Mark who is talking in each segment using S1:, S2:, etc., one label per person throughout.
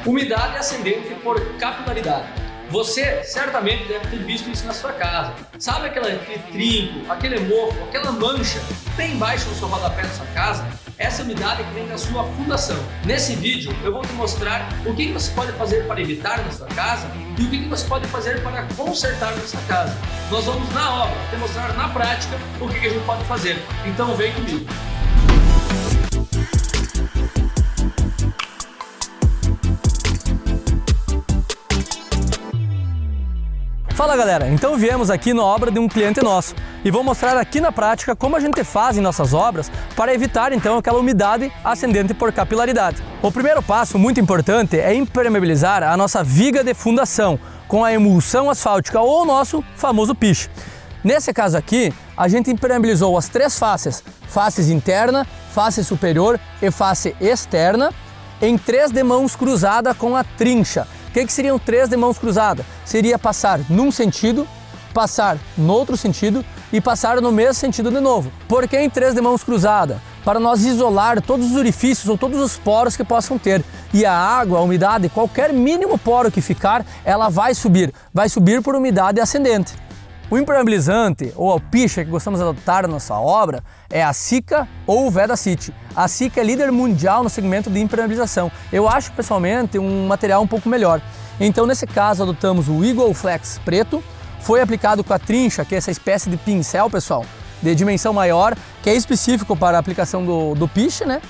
S1: Umidade ascendente por capilaridade. Você certamente deve ter visto isso na sua casa. Sabe aquele trinco, aquele mofo, aquela mancha bem embaixo do seu rodapé da sua casa? Essa umidade que vem da sua fundação. Nesse vídeo eu vou te mostrar o que você pode fazer para evitar na sua casa e o que você pode fazer para consertar na sua casa. Nós vamos na obra te mostrar na prática o que a gente pode fazer. Então vem comigo.
S2: Fala galera, então viemos aqui na obra de um cliente nosso e vou mostrar aqui na prática como a gente faz em nossas obras para evitar então aquela umidade ascendente por capilaridade. O primeiro passo muito importante é impermeabilizar a nossa viga de fundação com a emulsão asfáltica ou o nosso famoso piche. Nesse caso aqui, a gente impermeabilizou as três faces, face interna, face superior e face externa, em 3 de mãos cruzada com a trincha. O que seriam 3 de mãos cruzadas? Seria passar num sentido, passar no outro sentido e passar no mesmo sentido de novo. Por que em 3 de mãos cruzadas? Para nós isolar todos os orifícios ou todos os poros que possam ter. E a água, a umidade, qualquer mínimo poro que ficar, ela vai subir por umidade ascendente. O impermeabilizante ou o piche que gostamos de adotar na nossa obra é a Sika ou o Vedacity. A Sika é líder mundial no segmento de impermeabilização. Eu acho pessoalmente um material um pouco melhor. Então nesse caso adotamos o Eagle Flex preto, foi aplicado com a trincha, que é essa espécie de pincel, pessoal, de dimensão maior, que é específico para a aplicação do piche, né?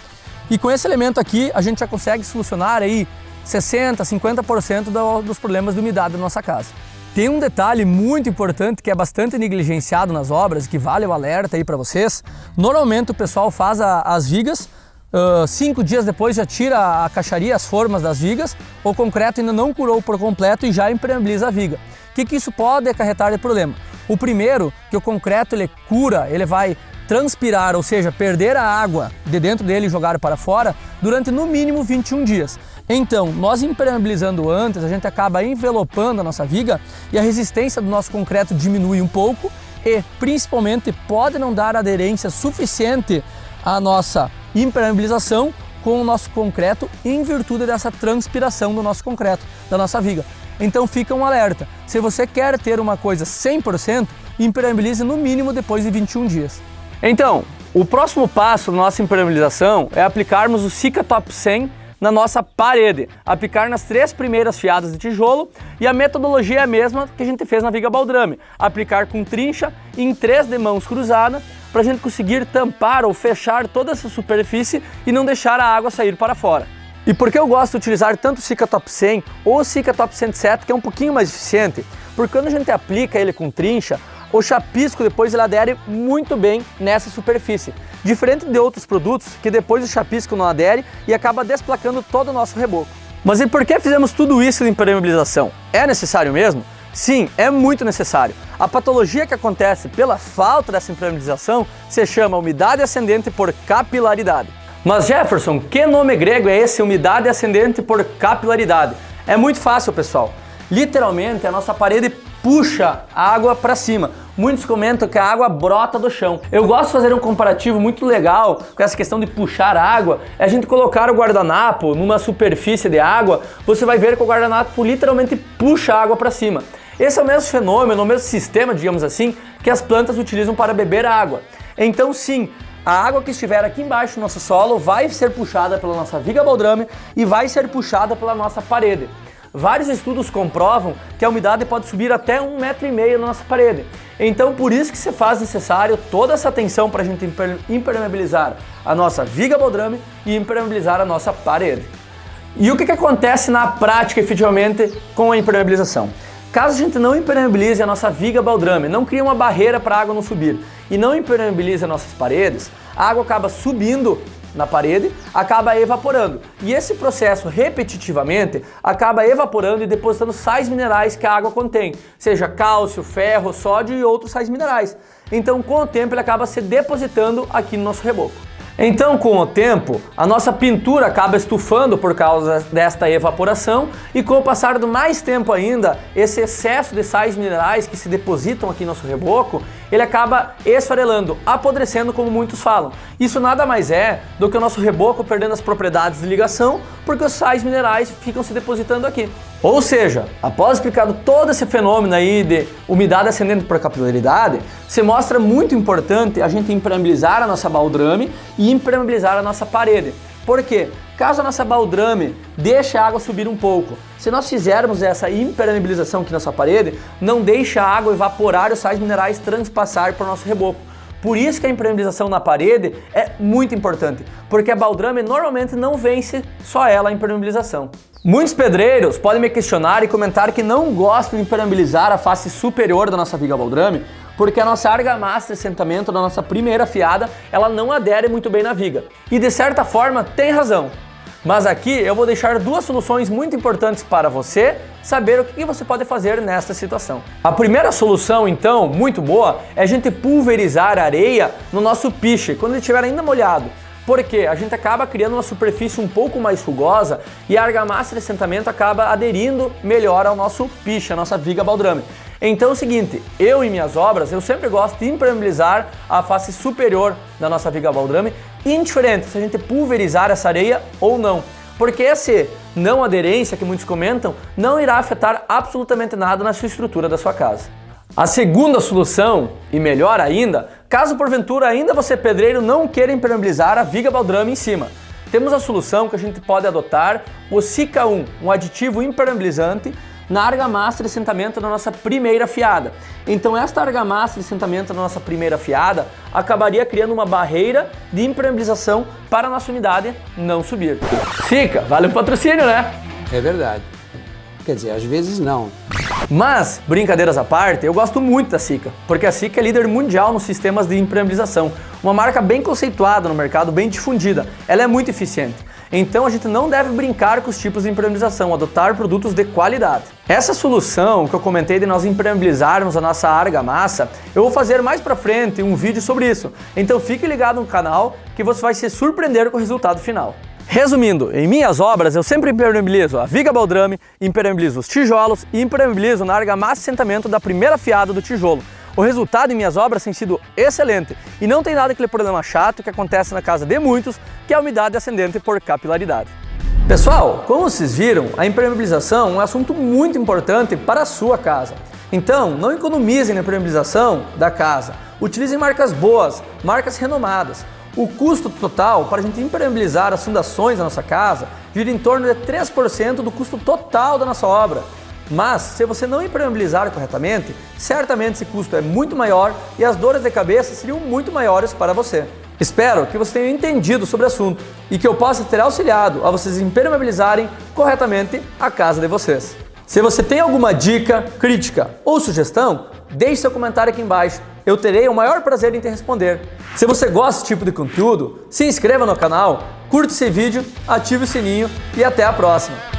S2: E com esse elemento aqui a gente já consegue solucionar aí 60%, 50% dos problemas de umidade da nossa casa. Tem um detalhe muito importante que é bastante negligenciado nas obras, que vale o alerta aí para vocês. Normalmente o pessoal faz as vigas, 5 dias depois já tira a caixaria, as formas das vigas, o concreto ainda não curou por completo e já impermeabiliza a viga. O que isso pode acarretar de problema? O primeiro, que o concreto ele cura, ele vai transpirar, ou seja, perder a água de dentro dele e jogar para fora durante no mínimo 21 dias. Então, nós impermeabilizando antes, a gente acaba envelopando a nossa viga e a resistência do nosso concreto diminui um pouco e, principalmente, pode não dar aderência suficiente à nossa impermeabilização com o nosso concreto em virtude dessa transpiração do nosso concreto, da nossa viga. Então fica um alerta, se você quer ter uma coisa 100%, impermeabilize no mínimo depois de 21 dias. Então, o próximo passo da nossa impermeabilização é aplicarmos o Sika Top 100 na nossa parede, aplicar nas 3 primeiras fiadas de tijolo e a metodologia é a mesma que a gente fez na viga baldrame, aplicar com trincha em 3 de mãos cruzadas para a gente conseguir tampar ou fechar toda essa superfície e não deixar a água sair para fora. E por que eu gosto de utilizar tanto o Sika Top 100 ou o Sika Top 107, que é um pouquinho mais eficiente? Porque quando a gente aplica ele com trincha, o chapisco depois ele adere muito bem nessa superfície. Diferente de outros produtos que depois o chapisco não adere e acaba desplacando todo o nosso reboco. Mas e por que fizemos tudo isso de impermeabilização? É necessário mesmo? Sim, é muito necessário. A patologia que acontece pela falta dessa impermeabilização se chama umidade ascendente por capilaridade. Mas Jefferson, que nome grego é esse, umidade ascendente por capilaridade? É muito fácil, pessoal. Literalmente a nossa parede puxa a água para cima. Muitos comentam que a água brota do chão. Eu gosto de fazer um comparativo muito legal com essa questão de puxar a água. É a gente colocar o guardanapo numa superfície de água, você vai ver que o guardanapo literalmente puxa a água para cima. Esse é o mesmo fenômeno, o mesmo sistema, digamos assim, que as plantas utilizam para beber água. Então sim, a água que estiver aqui embaixo do nosso solo vai ser puxada pela nossa viga baldrame e vai ser puxada pela nossa parede. Vários estudos comprovam que a umidade pode subir até 1,5 m na nossa parede. Então por isso que se faz necessário toda essa atenção para a gente impermeabilizar a nossa viga baldrame e impermeabilizar a nossa parede. E o que acontece na prática efetivamente com a impermeabilização? Caso a gente não impermeabilize a nossa viga baldrame, não cria uma barreira para a água não subir e não impermeabilize as nossas paredes, a água acaba subindo na parede, acaba evaporando. E esse processo repetitivamente acaba evaporando e depositando sais minerais que a água contém, seja cálcio, ferro, sódio e outros sais minerais. Então com o tempo ele acaba se depositando aqui no nosso reboco. Então, com o tempo, a nossa pintura acaba estufando por causa desta evaporação e com o passar do mais tempo ainda, esse excesso de sais minerais que se depositam aqui no nosso reboco, ele acaba esfarelando, apodrecendo, como muitos falam. Isso nada mais é do que o nosso reboco perdendo as propriedades de ligação, porque os sais minerais ficam se depositando aqui. Ou seja, após explicado todo esse fenômeno aí de umidade ascendente por capilaridade, se mostra muito importante a gente impermeabilizar a nossa baldrame e impermeabilizar a nossa parede. Por quê? Caso a nossa baldrame deixe a água subir um pouco, se nós fizermos essa impermeabilização aqui na nossa parede, não deixa a água evaporar e os sais minerais transpassar para o nosso reboco. Por isso que a impermeabilização na parede é muito importante, porque a baldrame normalmente não vence só ela a impermeabilização. Muitos pedreiros podem me questionar e comentar que não gostam de impermeabilizar a face superior da nossa viga baldrame, porque a nossa argamassa de assentamento da nossa primeira fiada, ela não adere muito bem na viga. E de certa forma tem razão. Mas aqui eu vou deixar duas soluções muito importantes para você saber o que você pode fazer nesta situação. A primeira solução, então, muito boa, é a gente pulverizar areia no nosso piche, quando ele estiver ainda molhado. Porque a gente acaba criando uma superfície um pouco mais rugosa e a argamassa de assentamento acaba aderindo melhor ao nosso piche, a nossa viga baldrame. Então é o seguinte, eu em minhas obras, eu sempre gosto de impermeabilizar a face superior da nossa viga baldrame, indiferente se a gente pulverizar essa areia ou não. Porque essa não aderência que muitos comentam não irá afetar absolutamente nada na sua estrutura da sua casa. A segunda solução, e melhor ainda, caso porventura ainda você pedreiro não queira impermeabilizar a viga baldrame em cima, temos a solução que a gente pode adotar, o Sica 1, um aditivo impermeabilizante, na argamassa de assentamento da nossa primeira fiada. Então esta argamassa de assentamento da nossa primeira fiada acabaria criando uma barreira de impermeabilização para a nossa umidade não subir. Sica, vale um patrocínio, né?
S3: É verdade. Quer dizer, às vezes não.
S2: Mas, brincadeiras à parte, eu gosto muito da Sica, porque a Sica é líder mundial nos sistemas de impermeabilização. Uma marca bem conceituada no mercado, bem difundida. Ela é muito eficiente. Então a gente não deve brincar com os tipos de impermeabilização, adotar produtos de qualidade. Essa solução que eu comentei de nós impermeabilizarmos a nossa argamassa, eu vou fazer mais pra frente um vídeo sobre isso. Então fique ligado no canal que você vai se surpreender com o resultado final. Resumindo, em minhas obras eu sempre impermeabilizo a viga baldrame, impermeabilizo os tijolos e impermeabilizo na argamassa de assentamento da primeira fiada do tijolo. O resultado em minhas obras tem sido excelente e não tem nada aquele problema chato que acontece na casa de muitos, que é a umidade ascendente por capilaridade. Pessoal, como vocês viram, a impermeabilização é um assunto muito importante para a sua casa. Então, não economizem na impermeabilização da casa. Utilizem marcas boas, marcas renomadas. O custo total para a gente impermeabilizar as fundações da nossa casa gira em torno de 3% do custo total da nossa obra. Mas, se você não impermeabilizar corretamente, certamente esse custo é muito maior e as dores de cabeça seriam muito maiores para você. Espero que você tenha entendido sobre o assunto e que eu possa ter auxiliado a vocês impermeabilizarem corretamente a casa de vocês. Se você tem alguma dica, crítica ou sugestão, deixe seu comentário aqui embaixo. Eu terei o maior prazer em te responder. Se você gosta desse tipo de conteúdo, se inscreva no canal, curta esse vídeo, ative o sininho e até a próxima.